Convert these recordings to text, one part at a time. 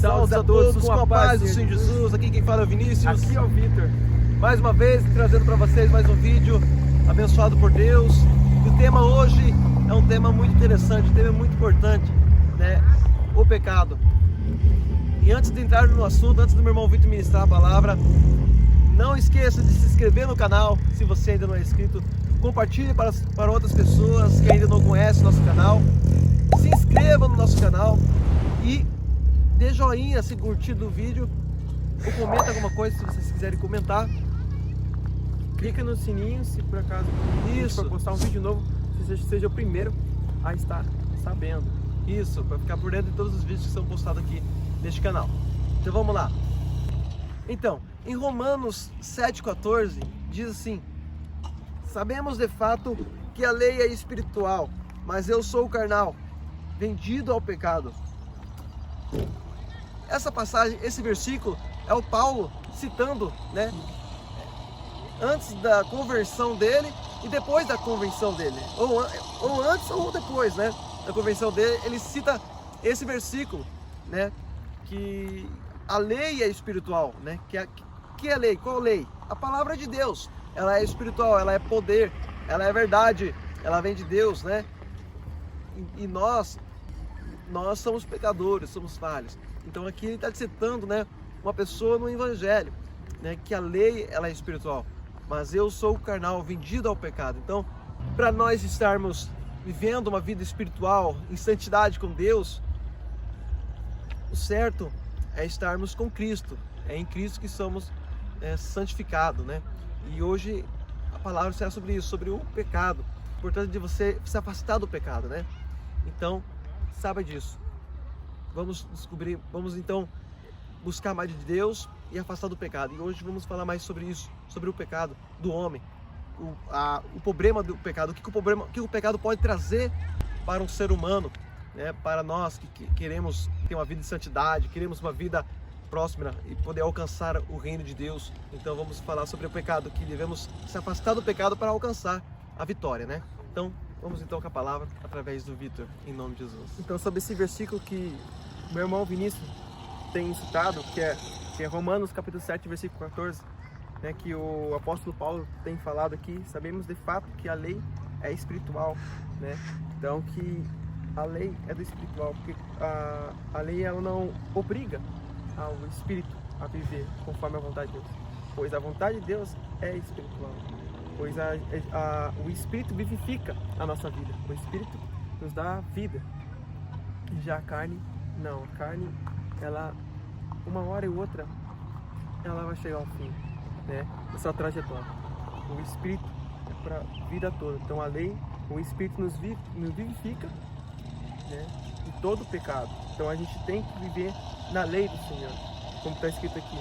Saúde a todos com a paz do Senhor Jesus. Aqui quem fala é o Vinícius. Aqui é o Vitor. Mais uma vez trazendo para vocês mais um vídeo abençoado por Deus. E o tema hoje é um tema muito interessante, um tema muito importante, né? O pecado. E antes de entrar no assunto, antes do meu irmão Vitor ministrar a palavra, não esqueça de se inscrever no canal, se você ainda não é inscrito. Compartilhe para outras pessoas que ainda não conhecem o nosso canal. Se inscreva no nosso canal e dê joinha se curtir do vídeo, ou comenta alguma coisa se vocês quiserem comentar. Clica no sininho se por acaso for postar um vídeo novo, você seja o primeiro a estar sabendo. Isso, para ficar por dentro de todos os vídeos que são postados aqui neste canal. Então vamos lá. Então, em Romanos 7,14 diz assim: sabemos de fato que a lei é espiritual, mas eu sou carnal, vendido ao pecado. Essa passagem, esse versículo é o Paulo citando, né, antes da conversão dele e depois da conversão dele, ou antes ou depois, né, da conversão dele. Ele cita esse versículo, né, que a lei é espiritual, né, que é lei? Qual lei? A palavra de Deus. Ela é espiritual, ela é poder, ela é verdade, ela vem de Deus, né? E nós somos pecadores, somos falhos. Então aqui ele está citando, né, uma pessoa no Evangelho, né, que a lei ela é espiritual, mas eu sou carnal, vendido ao pecado. Então, para nós estarmos vivendo uma vida espiritual, em santidade com Deus, o certo é estarmos com Cristo. É em Cristo que somos santificados, né? E hoje a palavra será sobre isso, sobre o pecado, a importância de você se afastar do pecado, né? Então, saiba disso. Vamos descobrir, vamos então buscar mais de Deus e afastar do pecado. E hoje vamos falar mais sobre isso, sobre o pecado do homem, o problema do pecado, o que o pecado pode trazer para um ser humano, né? Para nós que queremos ter uma vida de santidade, queremos uma vida próxima e poder alcançar o reino de Deus. Então vamos falar sobre o pecado, que devemos se afastar do pecado para alcançar a vitória, né? Então vamos então com a palavra através do Vitor, em nome de Jesus. Então, sobre esse versículo que meu irmão Vinícius tem citado, que é Romanos capítulo 7, versículo 14, né, que o apóstolo Paulo tem falado aqui: sabemos de fato que a lei é espiritual, né? Então que a lei é do espiritual, porque a lei ela não obriga ao espírito a viver conforme a vontade de Deus, pois a vontade de Deus é espiritual, pois o espírito vivifica a nossa vida, o espírito nos dá vida, já a carne não. A carne, ela uma hora e outra ela vai chegar ao fim, né, essa trajetória. O espírito é para a vida toda. Então a lei, o espírito nos vivifica, né, de todo pecado. Então a gente tem que viver na lei do Senhor, como está escrito aqui.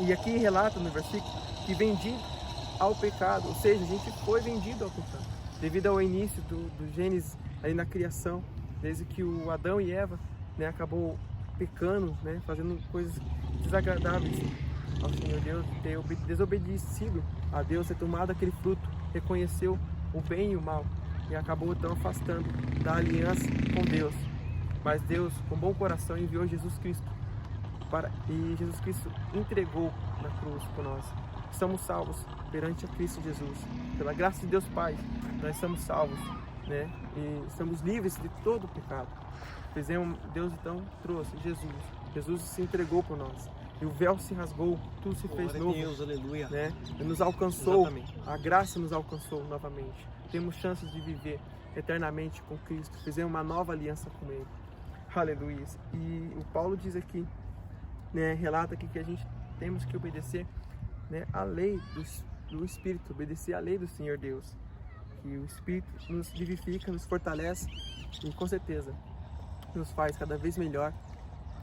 E aqui relata no versículo que vendido ao pecado, ou seja, a gente foi vendido ao pecado devido ao início do Gênesis, ali na criação, desde que o Adão e Eva, né, acabou pecando, né, fazendo coisas desagradáveis ao Senhor Deus, ter desobedecido a Deus, ter tomado aquele fruto, reconheceu o bem e o mal e acabou então afastando da aliança com Deus. Mas Deus, com bom coração, enviou Jesus Cristo e Jesus Cristo entregou na cruz por nós. Somos salvos perante a Cristo Jesus. Pela graça de Deus Pai, nós somos salvos, né? E estamos livres de todo o pecado. Deus então trouxe Jesus. Jesus se entregou por nós. E o véu se rasgou, tudo se fez novo. Deus, aleluia. Né? E nos alcançou, exatamente. A graça nos alcançou novamente. Temos chances de viver eternamente com Cristo. Fizemos uma nova aliança com Ele. Aleluia. E o Paulo diz aqui, né, relata aqui que a gente temos que obedecer, né, a lei do Espírito, obedecer a lei do Senhor Deus. Que o Espírito nos vivifica, nos fortalece e com certeza nos faz cada vez melhor,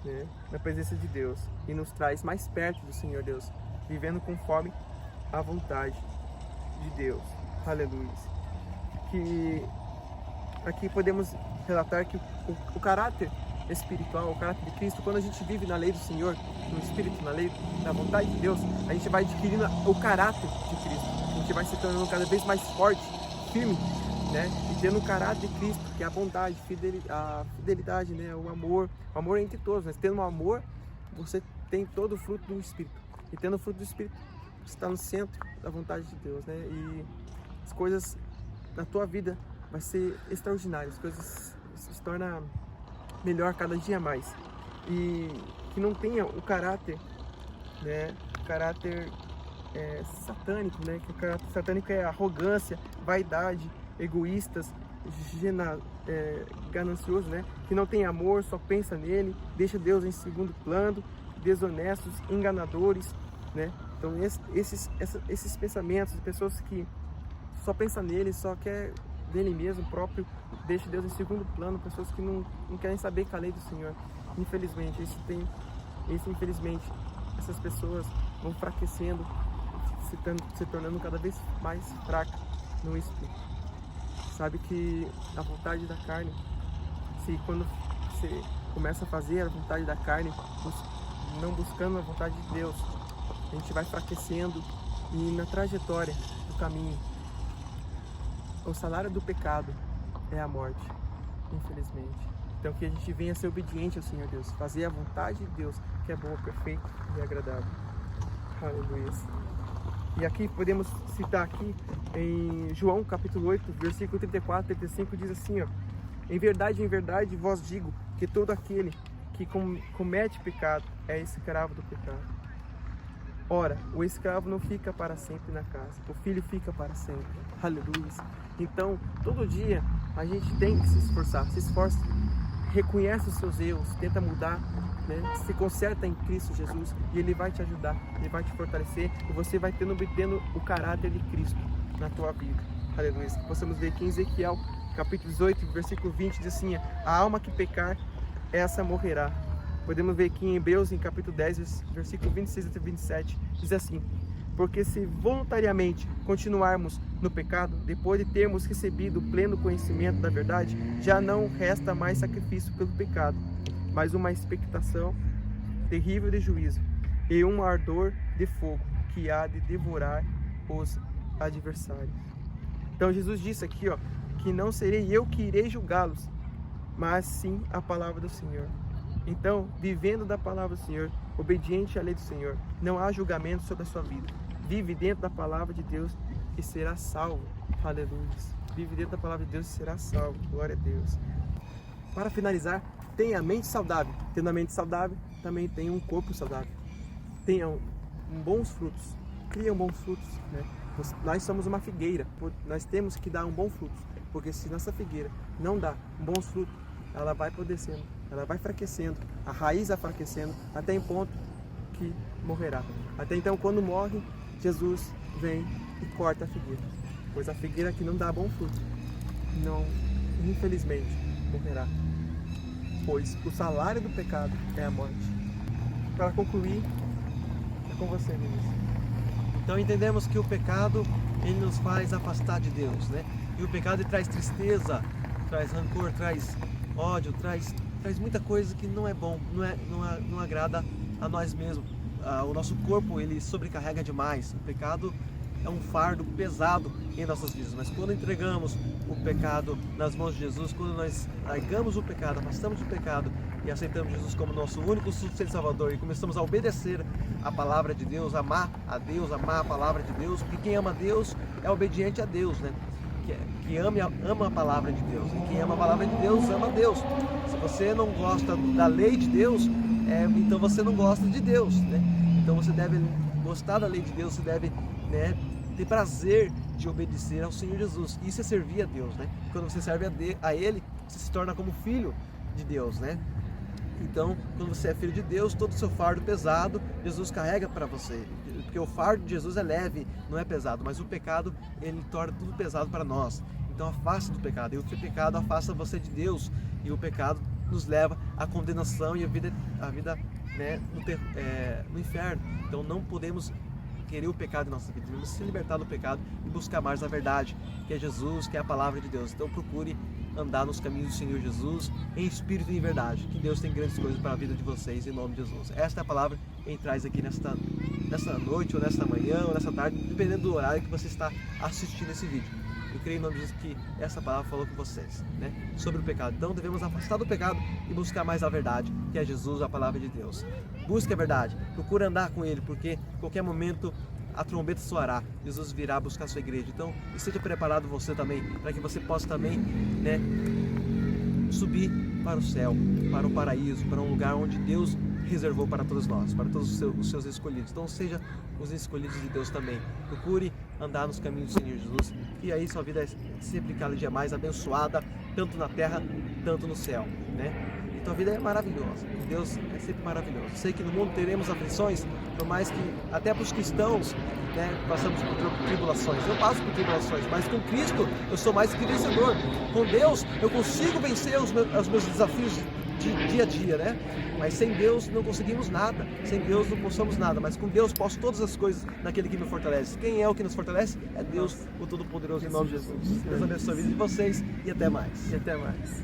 né, na presença de Deus e nos traz mais perto do Senhor Deus, vivendo conforme a vontade de Deus. Aleluia. Que aqui podemos relatar que o caráter espiritual, o caráter de Cristo, quando a gente vive na lei do Senhor, no Espírito, na lei, na vontade de Deus, a gente vai adquirindo o caráter de Cristo. A gente vai se tornando cada vez mais forte, firme, né? E tendo o caráter de Cristo, que é a bondade, a fidelidade, né? O amor entre todos, né? Tendo um amor, você tem todo o fruto do Espírito. E tendo o fruto do Espírito, você está no centro da vontade de Deus, né? E as coisas na tua vida vai ser extraordinárias, as coisas se tornam melhor cada dia mais. E que não tenha o caráter, né? O caráter satânico, né? Que o caráter satânico é arrogância, vaidade, egoístas, ganancioso, né? Que não tem amor, só pensa nele, deixa Deus em segundo plano, desonestos, enganadores, né? Então esses pensamentos de pessoas que só pensam nele, só quer dele mesmo próprio, deixa Deus em segundo plano, pessoas que não querem saber com a lei do Senhor. Infelizmente, infelizmente, essas pessoas vão enfraquecendo, se tornando cada vez mais fracas no espírito. Sabe que a vontade da carne, quando você começa a fazer a vontade da carne, não buscando a vontade de Deus, a gente vai enfraquecendo e na trajetória do caminho, o salário do pecado é a morte, infelizmente. Então que a gente venha ser obediente ao Senhor Deus, fazer a vontade de Deus, que é boa, perfeita e agradável. Aleluia. E aqui podemos citar aqui em João capítulo 8, versículo 34 e 35, diz assim, ó: em verdade vos digo que todo aquele que comete pecado é escravo do pecado. Ora, o escravo não fica para sempre na casa, o filho fica para sempre. Aleluia. Então, todo dia a gente tem que se esforçar, se esforça, reconhece os seus erros, tenta mudar, né? Se conserta em Cristo Jesus e Ele vai te ajudar, Ele vai te fortalecer e você vai obtendo o caráter de Cristo na tua vida. Aleluia. Possamos ver aqui em Ezequiel, capítulo 18, versículo 20, diz assim: a alma que pecar, essa morrerá. Podemos ver aqui em Hebreus, em capítulo 10, versículo 26 até 27, diz assim: porque se voluntariamente continuarmos no pecado, depois de termos recebido o pleno conhecimento da verdade, já não resta mais sacrifício pelo pecado, mas uma expectação terrível de juízo e um ardor de fogo que há de devorar os adversários. Então Jesus disse aqui, ó, que não serei eu que irei julgá-los, mas sim a palavra do Senhor. Então, vivendo da palavra do Senhor, obediente à lei do Senhor, não há julgamento sobre a sua vida. Vive dentro da palavra de Deus e será salvo. Aleluia. Vive dentro da palavra de Deus e será salvo. Glória a Deus. Para finalizar, tenha a mente saudável. Tendo a mente saudável, também tenha um corpo saudável. Tenha bons frutos. Cria bons frutos, né? Nós somos uma figueira. Nós temos que dar um bom fruto. Porque se nossa figueira não dá bons frutos, ela vai apodrecendo, ela vai enfraquecendo, a raiz vai enfraquecendo, até em ponto que morrerá. Até então, quando morre, Jesus vem e corta a figueira, pois a figueira que não dá bom fruto, não, infelizmente, morrerá, pois o salário do pecado é a morte. Para concluir, é com você, Vinícius. Então entendemos que o pecado, ele nos faz afastar de Deus, né? E o pecado ele traz tristeza, traz rancor, traz ódio, traz muita coisa que não é bom, não agrada a nós mesmos. O nosso corpo ele sobrecarrega demais. O pecado é um fardo pesado em nossas vidas, mas quando entregamos o pecado nas mãos de Jesus, quando nós largamos o pecado, afastamos o pecado e aceitamos Jesus como nosso único suficiente Salvador e começamos a obedecer a palavra de Deus, amar a Deus, amar a palavra de Deus, porque quem ama a Deus é obediente a Deus, né? Que ama a palavra de Deus. E quem ama a palavra de Deus, ama a Deus. Se você não gosta da lei de Deus, então você não gosta de Deus, né? Então você deve gostar da lei de Deus, você deve, né, ter prazer de obedecer ao Senhor Jesus. Isso é servir a Deus, né? Quando você serve a Ele, você se torna como filho de Deus, né? Então, quando você é filho de Deus, todo o seu fardo pesado, Jesus carrega para você. Porque o fardo de Jesus é leve, não é pesado. Mas o pecado, ele torna tudo pesado para nós. Então, afaste do pecado. E o pecado afasta você de Deus. E o pecado nos leva à condenação e a vida né, no inferno. Então, não podemos querer o pecado em nossa vida. Devemos se libertar do pecado e buscar mais a verdade, que é Jesus, que é a palavra de Deus. Então, procure andar nos caminhos do Senhor Jesus em espírito e em verdade, que Deus tem grandes coisas para a vida de vocês em nome de Jesus. Esta é a palavra que a gente traz aqui nesta noite, ou nesta manhã, ou nesta tarde, dependendo do horário que você está assistindo esse vídeo. Eu creio em nome de Jesus que essa palavra falou com vocês, né? Sobre o pecado. Então devemos afastar do pecado e buscar mais a verdade, que é Jesus, a palavra de Deus. Busque a verdade, procure andar com Ele, porque em qualquer momento a trombeta soará, Jesus virá buscar a sua igreja. Então, esteja preparado você também, para que você possa também, né, subir para o céu, para o paraíso, para um lugar onde Deus reservou para todos nós, para todos os seus escolhidos. Então seja os escolhidos de Deus também. Procure andar nos caminhos do Senhor Jesus, e aí sua vida é sempre cada dia mais abençoada, tanto na terra, tanto no céu, né? E tua vida é maravilhosa. Deus é sempre maravilhoso. Sei que no mundo teremos aflições, por mais que até para os cristãos, né, passamos por tribulações. Eu passo por tribulações, mas com Cristo eu sou mais que vencedor. Com Deus eu consigo vencer os meus desafios de dia a dia, né? Mas sem Deus não conseguimos nada. Sem Deus não possamos nada. Mas com Deus posso todas as coisas naquele que me fortalece. Quem é o que nos fortalece? É Deus, o Todo-Poderoso, em nome de Jesus. Deus abençoe a vida de vocês e até mais. E até mais.